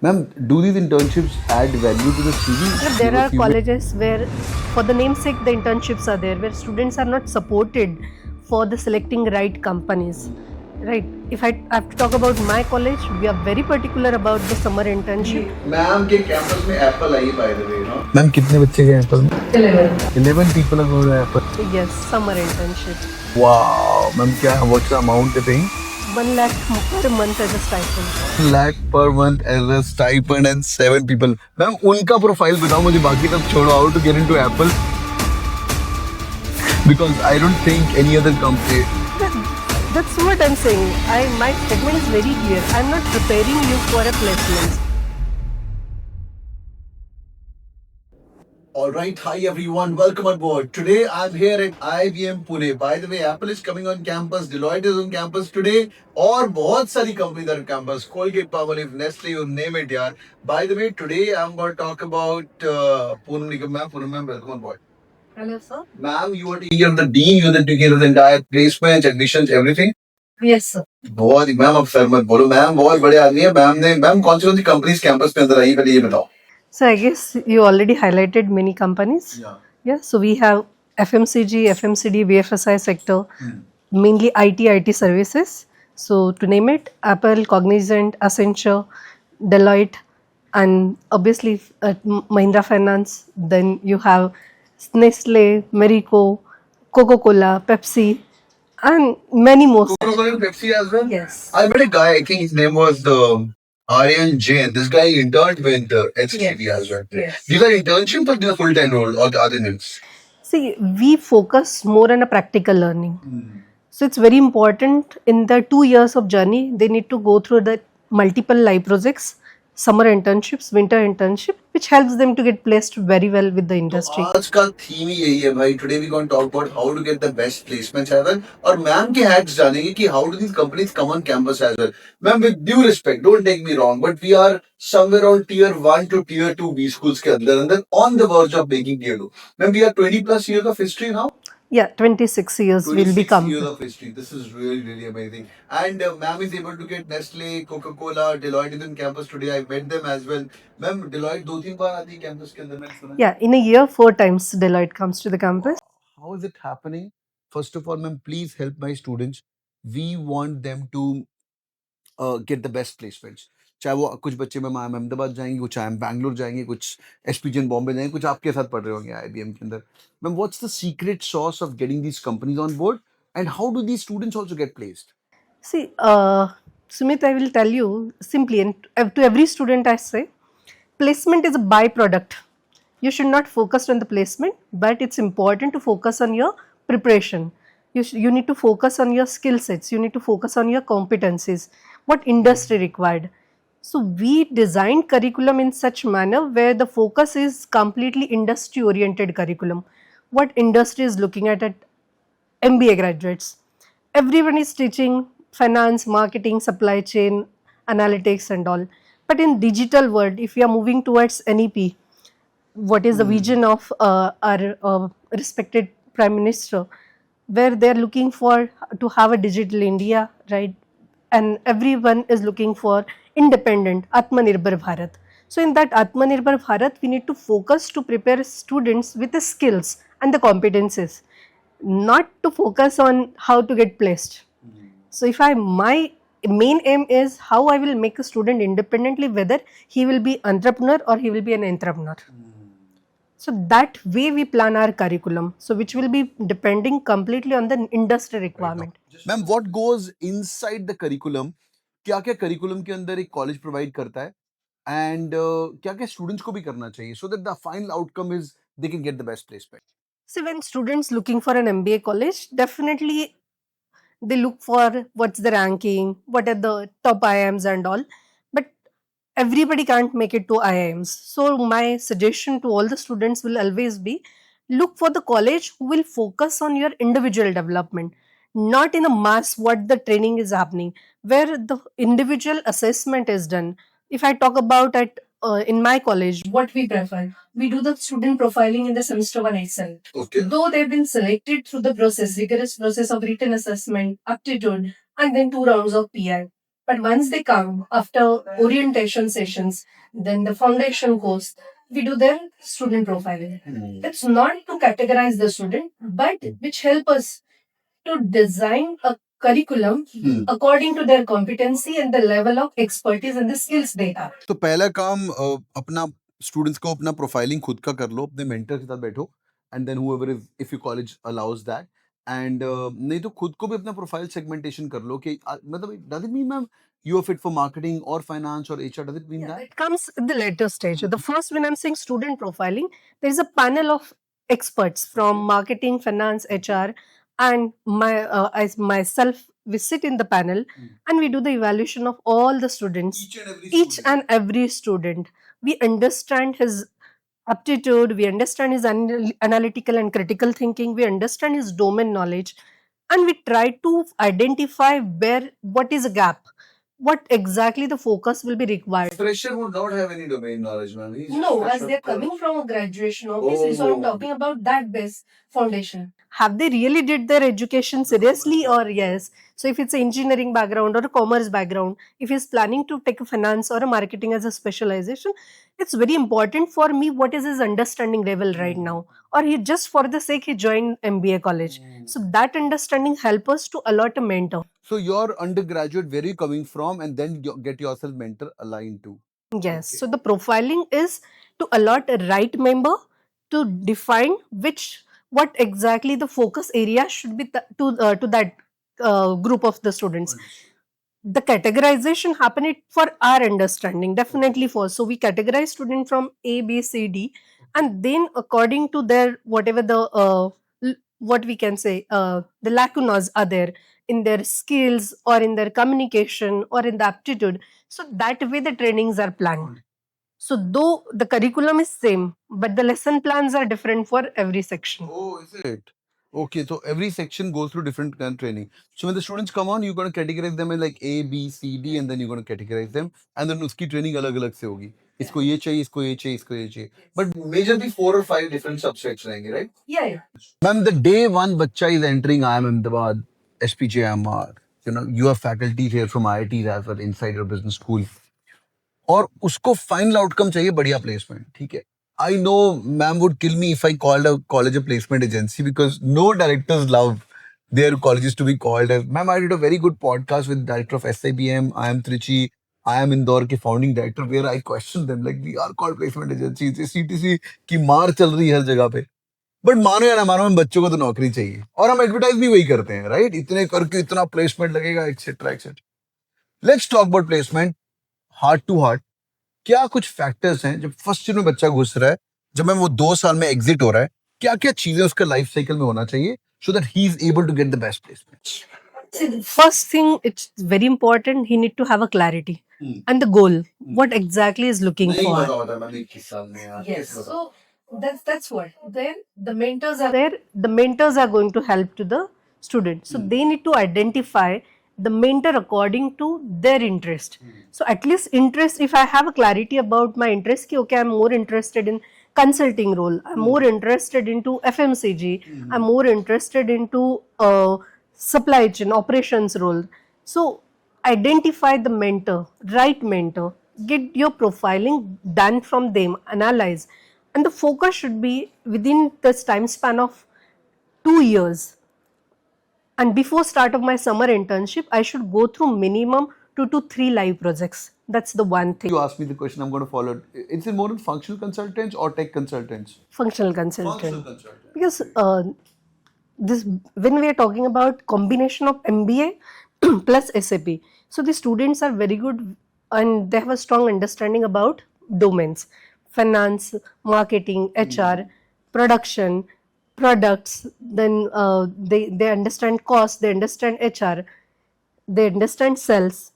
Ma'am, do these internships add value to the CV? But there are colleges where, for the namesake, the internships are there, where students are not supported for the selecting right companies. Right. If I have to talk about my college, we are very particular about the summer internship. Ma'am के campus में Apple आई by the way no ma'am कितने बच्चे गए Apple में 11 people are going to Apple Yes, summer internship. wow ma'am क्या what's the amount they paying 1 lakh per month as a stipend. lakh per month as a stipend and 7 people ma'am उनका profile बताओ मुझे बाकी सब छोड़ो how to get into Apple because I don't think any other company That's what I'm saying. My statement is very clear. I'm not preparing you for a placement. All right, hi everyone, welcome on board. Today I'm here at IBM Pune. By the way, Apple is coming on campus, Deloitte is on campus today, और बहुत सारी companies are on campus. Colgate, Palmolive, Nestle, you name it, yaar. By the way, today I'm going to talk about Poonam Nigam ma'am. Poonam ma'am, welcome on board. Hello, sir. Ma'am, you are taking care of the dean, you are taking care of the entire placements, admissions, everything. Yes, sir. बहुत ही ma'am अब sir मत बोलो ma'am बहुत बड़े आदमी है ma'am कौन सी companies campus पे अंदर आई पहले ये बताओ So I guess you already highlighted many companies. Yeah. So we have FMCG, FMCD, BFSI sector, mainly IT services. So to name it, Apple, Cognizant, Accenture, Deloitte, and obviously Mahindra Finance. Then you have Nestle, Marico, Coca-Cola, Pepsi, and many more. Coca-Cola and Pepsi as well. Yes. I met a guy. I think his name was Aryan Jain. This guy interned with HTV as well. Yes. These are internships or these are full-time role or the other names? See, we focus more on a practical learning. So it's very important in the 2 years of journey, they need to go through the multiple live projects, summer internships, winter internship, which helps them to get placed very well with the industry. आज का theme ही यही है भाई. Today we going to talk about how to get the best placements as well. और ma'am के hacks जानेंगे कि how do these companies come on campus as well. Ma'am, with due respect, don't take me wrong, but we are somewhere on tier 1 to tier 2 B schools के अंदर अंदर on the verge of making tier 2. Ma'am, we are 20 plus years of history now. Yeah, 26 years will 26 become. years of history. This is really, really amazing. And ma'am is able to get Nestle, Coca-Cola, Deloitte is in campus today. I met them as well. Ma'am, Deloitte 2-3 बार आती है campus के अंदर मैंने सुना है. Yeah, in a year, 4 times Deloitte comes to the campus. How is it happening? First of all, ma'am, please help my students. We want them to get the best placements. चाहे वो कुछ बच्चे ma'am Ahmedabad जाएंगे कुछ बैंगलोर जाएंगे कुछ एसपीजीएन बॉम्बे जाएंगे कुछ आपके साथ पढ़ रहे होंगे आईबीएम के अंदर ma'am what's the secret sauce of getting these companies on board and how do these students also get placed See, Sumit, I will tell you simply, and to every student I say, placement is a byproduct. You should not focus on the placement, but it's important to focus on your preparation. You need to focus on your skill sets. You need to focus on your competencies. What industry required. So we designed curriculum in such manner where the focus is completely industry oriented curriculum. What industry is looking at MBA graduates. Everyone is teaching finance, marketing, supply chain, analytics and all. But in digital world, if we are moving towards NEP, what is the vision of our respected Prime Minister, where they are looking for to have a digital India, right? And everyone is looking for independent Atmanirbhar Bharat. So in that Atmanirbhar Bharat, we need to focus to prepare students with the skills and the competences, not to focus on how to get placed. So if my main aim is how I will make a student independently, whether he will be entrepreneur or he will be an entrepreneur. So that way we plan our curriculum. So which will be depending completely on the industry requirement. Ma'am what goes inside the curriculum क्या क्या curriculum के अंदर एक college provide करता है and क्या क्या students को भी करना चाहिए so that the final outcome is they can get the best placement So when students looking for an MBA college, definitely they look for what's the ranking, what are the top IIMs and all. But everybody can't make it to IIMs. So my suggestion to all the students will always be look for the college who will focus on your individual development, not in a mass what the training is happening, where the individual assessment is done. If I talk about in my college, what we prefer, we do the student profiling in the semester 1 itself. Okay Though they've been selected through the process, rigorous process of written assessment, aptitude, and then 2 rounds of PI. But once they come after orientation sessions, then the foundation course, we do their student profiling. It's not to categorize the student, but which help us to design a curriculum according to their competency and the level of expertise and the skills they have. तो पहला काम अपना students को अपना profiling खुद का कर लो, अपने मेंटर के साथ बैठो and then whoever is if your college allows that and नहीं तो खुद को भी अपना प्रोफाइल सेगमेंटेशन कर लो कि मतलब does it mean ma'am you are fit for marketing or finance or HR, does it mean that? It comes at the later stage. The first, when I'm saying student profiling, there is a panel of experts from marketing, finance, HR, and as myself, we sit in the panel and we do the evaluation of all the students, each and every student. We understand his aptitude, we understand his analytical and critical thinking, we understand his domain knowledge, and we try to identify what is a gap, what exactly the focus will be required. Fresher would not have any domain knowledge, man. No, as they're coming from a graduation, obviously, so I'm talking about that base foundation. Have they really did their education seriously or yes? So if it's an engineering background or a commerce background, if he's planning to take a finance or a marketing as a specialization, it's very important for me what is his understanding level right now. Or he just for the sake he joined MBA college. So that understanding help us to allot a mentor. So your undergraduate, where are you coming from, and then get yourself mentor aligned to. Yes. Okay. So the profiling is to allot a right member to define what exactly the focus area should be to that group of the students. The categorization happened for our understanding, definitely for. So we categorize student from A, B, C, D, and then according to their whatever the what we can say the lacunas are there in their skills or in their communication or in the aptitude. So that way the trainings are planned. So though the curriculum is same, but the lesson plans are different for every section. Oh, is it? Okay, so every section goes through different kind of training. So when the students come on, you're going to categorize them in like A, B, C, D, and then you're going to categorize them, and then uski training अलग-अलग से होगी. इसको ये चाहिए, इसको ये चाहिए, इसको ये चाहिए. But majorly 4 or 5 different subsets रहेंगे, right? Yeah. Ma'am, the day one बच्चा is entering IIM Ahmedabad, SPJIMR, you have faculty here from IITs as well inside your business school. और उसको फाइनल आउटकम चाहिए बढ़िया प्लेसमेंट, ठीक है. I know ma'am would kill me if I called a college a placement agency because no directors love their colleges to be called as. Ma'am, I did a very good podcast with director of SIBM, IIM Trichy, IIM Indore के founding director where I questioned them like we are called placement agencies. CTC की मार चल रही है हर जगह पे. But मानो या ना मानो हम बच्चों को तो नौकरी चाहिए और हम एडवर्टाइज भी वही करते हैं, राइट? इतने करके इतना प्लेसमेंट लगेगा etcetera etcetera. Let's talk about placement heart to heart. क्या कुछ फैक्टर्स हैं जब फर्स्ट ईयर में बच्चा घुस रहा है, जब मैं वो 2 साल में एग्जिट हो रहा है, क्या क्या चीजें उसका लाइफ साइकिल में होना चाहिए so that he is able to get the best placement? See, the first thing, it's very important. He need to have a clarity and the goal. What exactly is looking नहीं for? पता होता मैंने 21 साल में यार. Yes. कैसे So that's what. Then the mentors are there. The mentors are going to help to the student. So they need to identify the mentor according to their interest. So at least interest. If I have a clarity about my interest, ki, okay, I'm more interested in consulting role. I'm more interested into FMCG. I'm more interested into supply chain operations role. So identify the mentor, right mentor. Get your profiling done from them. Analyze. And the focus should be within this time span of 2 years. And before start of my summer internship, I should go through minimum 2 to 3 live projects. That's the one thing. You asked me the question, I'm going to follow it. Is it more in functional consultants or tech consultants? Functional consultant. consultant. Because this when we are talking about combination of MBA plus SAP, so the students are very good and they have a strong understanding about domains, finance, marketing, HR, production, products. Then they understand cost, they understand HR, they understand sales.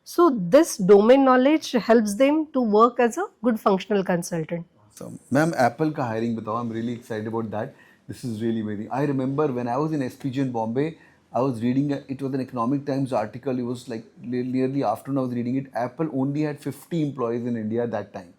So this domain knowledge helps them to work as a good functional consultant. So, ma'am, Apple ka hiring batao. I'm really excited about that. This is really amazing. I remember when I was in SPG in Bombay, I was reading, it was an Economic Times article. It was like nearly afternoon I was reading it. Apple only had 50 employees in India at that time.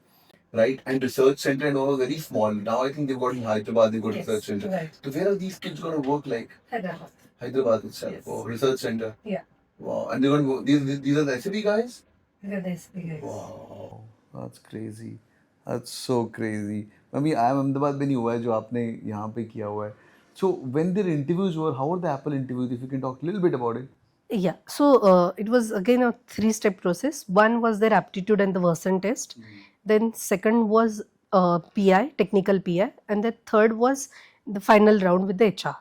Right? And research center and all was very small. Now I think they've got in Hyderabad, they've got research center. Right. So where are these kids going to work like? Hyderabad. Hyderabad itself. Yes. Oh, research center. Yeah. Wow. And they're going to go, these are the SAP guys? Yeah, that's the guys. Wow. That's crazy. That's so crazy. Mummy I am Ahmedabad में नहीं हुआ है जो आपने यहाँ पे किया हुआ है. So when their interviews were, how were the Apple interviews? If you can talk a little bit about it. Yeah, so it was again a three-step process. One was their aptitude and the Version test. Then second was PI, technical PI, and the third was the final round with the HR.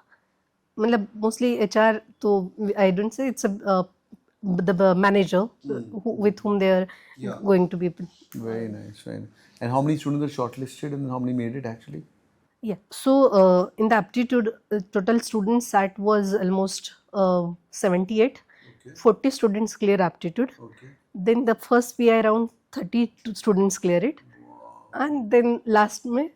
मतलब mostly HR, तो I don't say it's the manager with whom they are Yeah. going to be. Very nice, very nice. And how many students were shortlisted and how many made it actually? Yeah, so in the aptitude, total student sat was almost 78. Okay. 40 students clear aptitude. Okay. Then the first PI round, 30 students clear it. And then last May,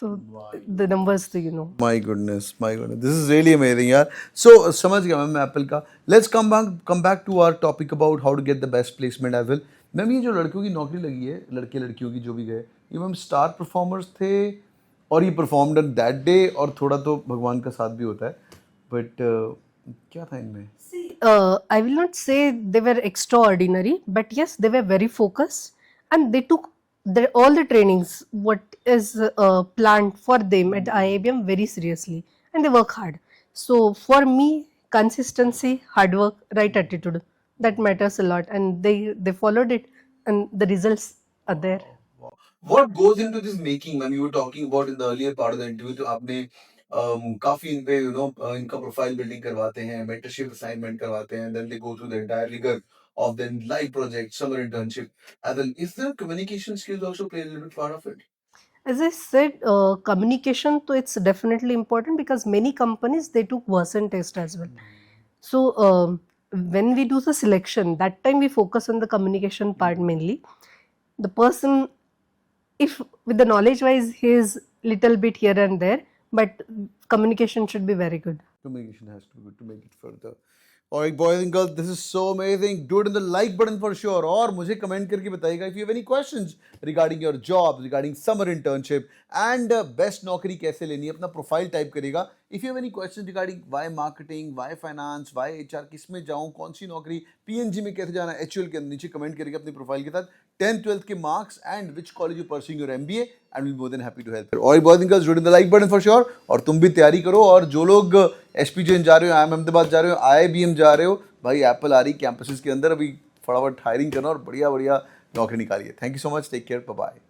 so the numbers, you know. My goodness, this is really amazing, यार. So समझ गया मैं Apple का. Let's come back to our topic about how to get the best placement as well. Ma'am ये जो लड़कियों की नौकरी लगी है, लड़के लड़कियों की जो भी गए, ये मैम स्टार परफॉर्मर्स थे और ये परफॉर्म्ड ऑन दैट डे और थोड़ा तो भगवान का साथ भी होता है. बट क्या था इनमें? I will not say they were extraordinary, but yes, they were very focused and they took all the trainings what is planned for them at IIBM very seriously and they work hard. So for me, consistency, hard work, right attitude, that matters a lot, and they followed it, and the results are there. What goes into this making? When you were talking about in the earlier part of the interview, तो आपने काफी इन पे इनका profile building करवाते हैं, mentorship assignment करवाते हैं, then they go through the entire rigor of the live project, summer internship. And then is there communication skills also play a little bit part of it? As I said, communication, so it's definitely important because many companies they took version test as well. So when we do the selection, that time we focus on the communication part mainly. The person, if with the knowledge wise, he is little bit here and there, but communication should be very good. Communication has to be good to make it further. Alright boys and girls, this is so amazing. Do it on the like button for sure. और मुझे comment करके बताइएगा if you have any questions regarding your job, regarding summer internship and best नौकरी कैसे लेनी है, अपना profile type करिएगा. If you have any questions regarding why marketing, why finance, why HR, किस में जाऊँ, कौन सी नौकरी, PNG में कैसे जाना, HUL के नीचे comment करिएगा अपनी profile के साथ 10th 12th के marks and which college you pursuing your MBA and we'll be more than happy to help. और boys and girls, do it on the like button for sure. और तुम भी तैयारी करो और जो लोग SPJN जा रहे हो, IIM अहमदाबाद जा रहे हो, IIBM जा रहे हो, भाई एप्पल आ रही कैंपसेस के अंदर अभी फटाफट हायरिंग करना और बढ़िया बढ़िया नौकरी निकालिए. Thank you so much. Take care. Bye bye.